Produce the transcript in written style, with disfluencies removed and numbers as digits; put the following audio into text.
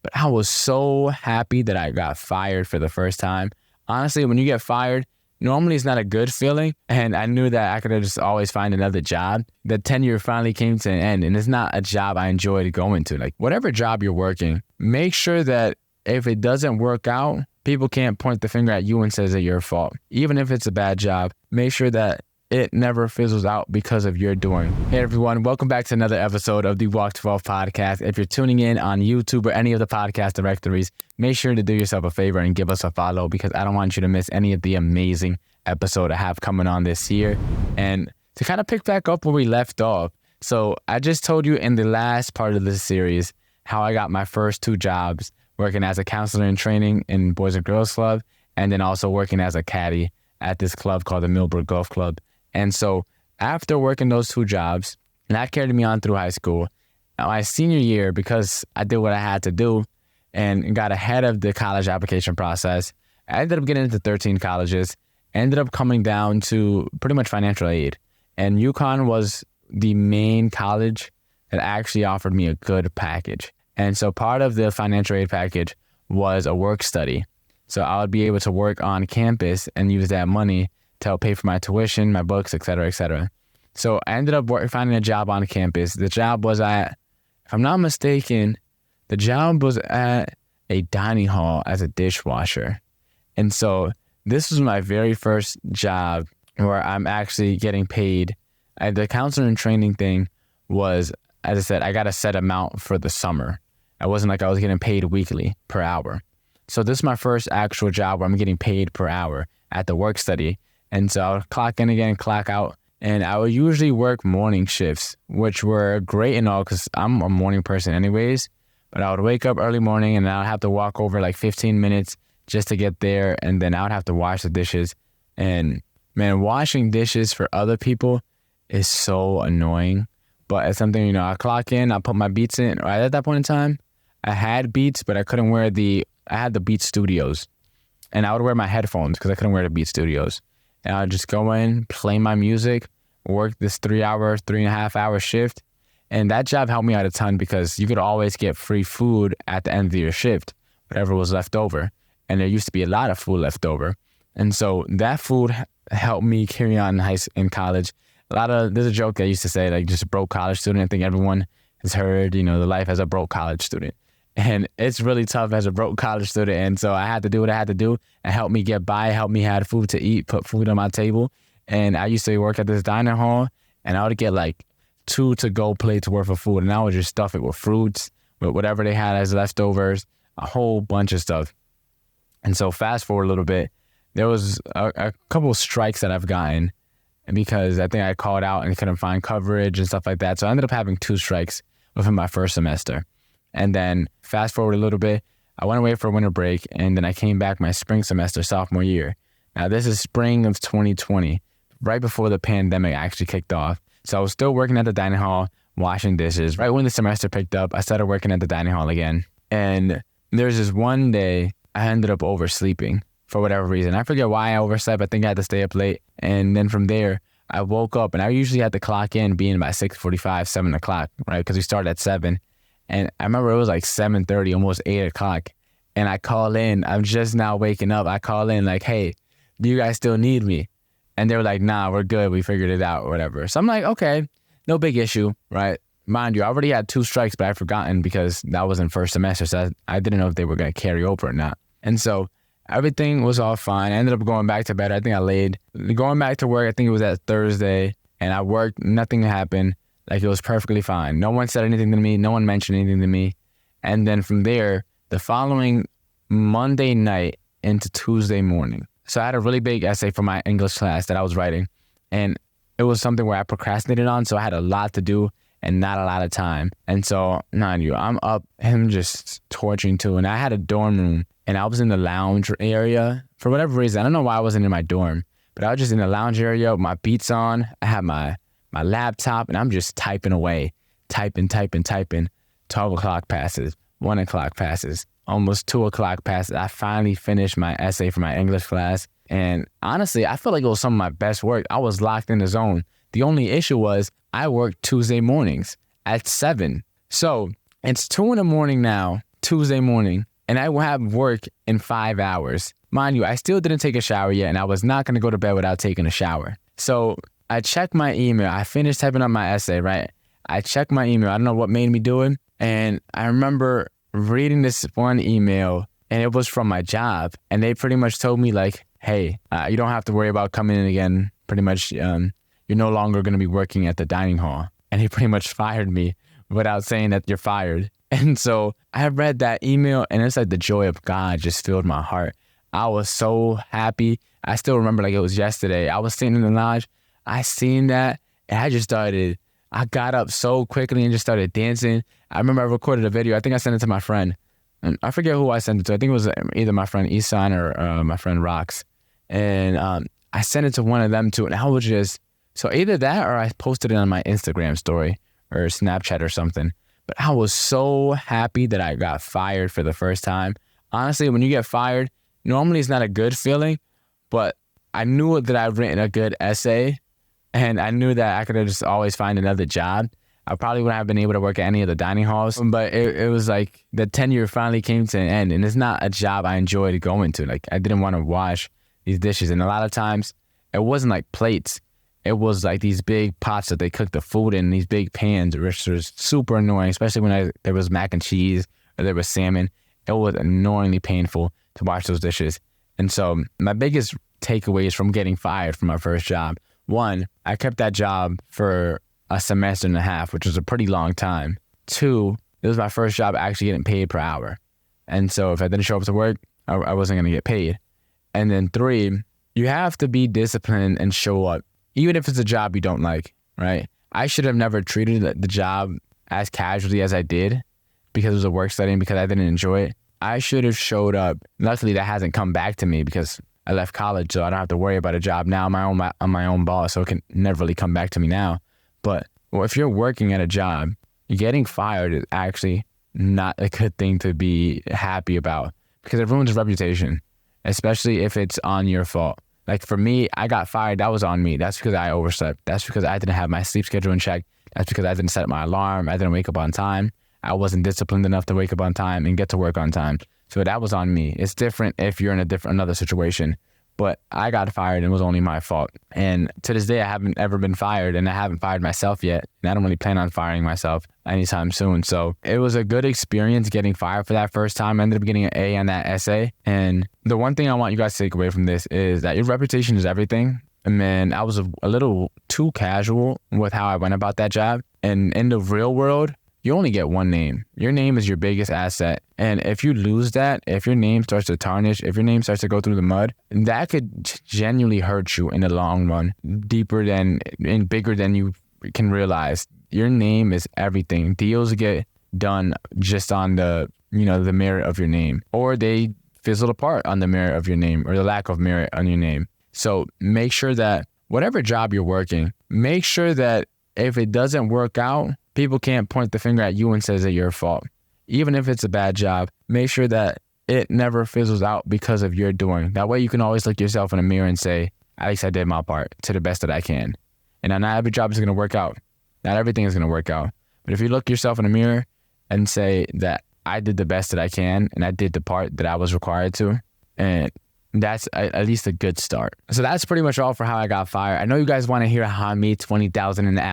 But I was so happy that I got fired for the first time. Honestly, when you get fired, normally it's not a good feeling. And I knew that I could have just always find another job. The tenure finally came to an end, and it's not a job I enjoyed going to. Like, whatever job you're working, make sure that if it doesn't work out, people can't point the finger at you and says it's your fault. Even if it's a bad job, make sure that it never fizzles out because of your doing. Hey everyone, welcome back to another episode of the Walk 12 podcast. If you're tuning in on YouTube or any of the podcast directories, make sure to do yourself a favor and give us a follow, because I don't want you to miss any of the amazing episode I have coming on this year. And to kind of pick back up where we left off, so I just told you in the last part of this series how I got my first 2 jobs, working as a counselor in training in Boys and Girls Club, and then also working as a caddy at this club called the Millbrook Golf Club. And so after working those 2 jobs, and that carried me on through high school, my senior year, because I did what I had to do and got ahead of the college application process, I ended up getting into 13 colleges, ended up coming down to pretty much financial aid. And UConn was the main college that actually offered me a good package. And so part of the financial aid package was a work study. So I would be able to work on campus and use that money to help pay for my tuition, my books, et cetera, et cetera. So I ended up finding a job on campus. The job was at, if I'm not mistaken, the job was at a dining hall as a dishwasher. And so this was my very first job where I'm actually getting paid. The counselor and training thing was, as I said, I got a set amount for the summer. It wasn't like I was getting paid weekly per hour. So this is my first actual job where I'm getting paid per hour at the work study. And so I would clock in again, clock out. And I would usually work morning shifts, which were great and all because I'm a morning person anyways. But I would wake up early morning and I would have to walk over like 15 minutes just to get there. And then I would have to wash the dishes. And man, washing dishes for other people is so annoying. But it's something, I clock in, I put my Beats in. Right at that point in time, I had Beats, but I couldn't wear I had the Beats Studios. And I would wear my headphones because I couldn't wear the Beats Studios. And I would just go in, play my music, work this 3.5 hour shift. And that job helped me out a ton because you could always get free food at the end of your shift, whatever was left over. And there used to be a lot of food left over. And so that food helped me carry on in college. There's a joke I used to say, like, just a broke college student. I think everyone has heard, the life as a broke college student. And it's really tough as a broke college student. And so I had to do what I had to do and help me get by, help me have food to eat, put food on my table. And I used to work at this dining hall and I would get like 2 to-go plates worth of food. And I would just stuff it with fruits, with whatever they had as leftovers, a whole bunch of stuff. And so fast forward a little bit, there was a couple of strikes that I've gotten because I think I called out and couldn't find coverage and stuff like that. So I ended up having 2 strikes within my first semester. And then fast forward a little bit, I went away for a winter break, and then I came back my spring semester, sophomore year. Now, this is spring of 2020, right before the pandemic actually kicked off. So I was still working at the dining hall, washing dishes. Right when the semester picked up, I started working at the dining hall again. And there's this one day I ended up oversleeping for whatever reason. I forget why I overslept. I think I had to stay up late. And then from there, I woke up, and I usually had to clock in being by 6:45, 7 o'clock, right? Because we started at 7. And I remember it was like 7:30, almost 8 o'clock. And I call in, I'm just now waking up. I call in like, hey, do you guys still need me? And they were like, nah, we're good. We figured it out or whatever. So I'm like, okay, no big issue, right? Mind you, I already had 2 strikes, but I'd forgotten because that was in first semester. So I didn't know if they were going to carry over or not. And so everything was all fine. I ended up going back to bed. I think going back to work, I think it was that Thursday. And I worked, nothing happened. Like, it was perfectly fine. No one said anything to me. No one mentioned anything to me. And then from there, the following Monday night into Tuesday morning. So I had a really big essay for my English class that I was writing. And it was something where I procrastinated on. So I had a lot to do and not a lot of time. And so, mind you, I'm up and I'm just torching too. And I had a dorm room and I was in the lounge area. For whatever reason, I don't know why I wasn't in my dorm. But I was just in the lounge area with my Beats on. I had my laptop, and I'm just typing away, typing. 12 o'clock passes, 1 o'clock passes, almost 2 o'clock passes. I finally finished my essay for my English class. And honestly, I felt like it was some of my best work. I was locked in the zone. The only issue was I worked Tuesday mornings at 7. So it's 2 a.m. now, Tuesday morning, and I will have work in 5 hours. Mind you, I still didn't take a shower yet, and I was not going to go to bed without taking a shower. So I checked my email. I finished typing up my essay, right? I checked my email. I don't know what made me do it. And I remember reading this one email, and it was from my job. And they pretty much told me like, hey, you don't have to worry about coming in again. Pretty much, you're no longer going to be working at the dining hall. And he pretty much fired me without saying that you're fired. And so I read that email, and it's like the joy of God just filled my heart. I was so happy. I still remember like it was yesterday. I was sitting in the lodge. I seen that, and I got up so quickly and just started dancing. I remember I recorded a video. I think I sent it to my friend. And I forget who I sent it to. I think it was either my friend Isan or my friend Rox. And I sent it to one of them too. And I was just, so either that or I posted it on my Instagram story or Snapchat or something. But I was so happy that I got fired for the first time. Honestly, when you get fired, normally it's not a good feeling, but I knew that I'd written a good essay, and I knew that I could have just always find another job. I probably wouldn't have been able to work at any of the dining halls, but it was like the tenure finally came to an end, and it's not a job I enjoyed going to. Like, I didn't want to wash these dishes, and a lot of times it wasn't like plates. It was like these big pots that they cooked the food in, these big pans, which was super annoying, especially when there was mac and cheese or there was salmon. It was annoyingly painful to wash those dishes. And so my biggest takeaways from getting fired from my first job: one, I kept that job for a semester and a half, which was a pretty long time. Two, it was my first job actually getting paid per hour. And so if I didn't show up to work, I wasn't going to get paid. And then three, you have to be disciplined and show up, even if it's a job you don't like, right? I should have never treated the job as casually as I did because it was a work setting, because I didn't enjoy it. I should have showed up. Luckily, that hasn't come back to me because I left college, so I don't have to worry about a job now. I'm my own boss, so it can never really come back to me now. But if you're working at a job, getting fired is actually not a good thing to be happy about, because it ruins reputation, especially if it's on your fault. Like for me, I got fired. That was on me. That's because I overslept. That's because I didn't have my sleep schedule in check. That's because I didn't set my alarm. I didn't wake up on time. I wasn't disciplined enough to wake up on time and get to work on time. So that was on me. It's different if you're in another situation. But I got fired and it was only my fault. And to this day, I haven't ever been fired, and I haven't fired myself yet. And I don't really plan on firing myself anytime soon. So it was a good experience getting fired for that first time. I ended up getting an A on that essay. And the one thing I want you guys to take away from this is that your reputation is everything. And man, I was a little too casual with how I went about that job. And in the real world, you only get one name. Your name is your biggest asset. And if you lose that, if your name starts to tarnish, if your name starts to go through the mud, that could genuinely hurt you in the long run, deeper than and bigger than you can realize. Your name is everything. Deals get done just on the merit of your name, or they fizzle apart on the merit of your name, or the lack of merit on your name. So make sure that whatever job you're working, make sure that if it doesn't work out, people can't point the finger at you and says it's your fault. Even if it's a bad job, make sure that it never fizzles out because of your doing. That way you can always look yourself in the mirror and say, at least I did my part to the best that I can. And not every job is going to work out. Not everything is going to work out. But if you look yourself in the mirror and say that I did the best that I can and I did the part that I was required to, and that's at least a good start. So that's pretty much all for how I got fired. I know you guys want to hear how I made $20,000 in the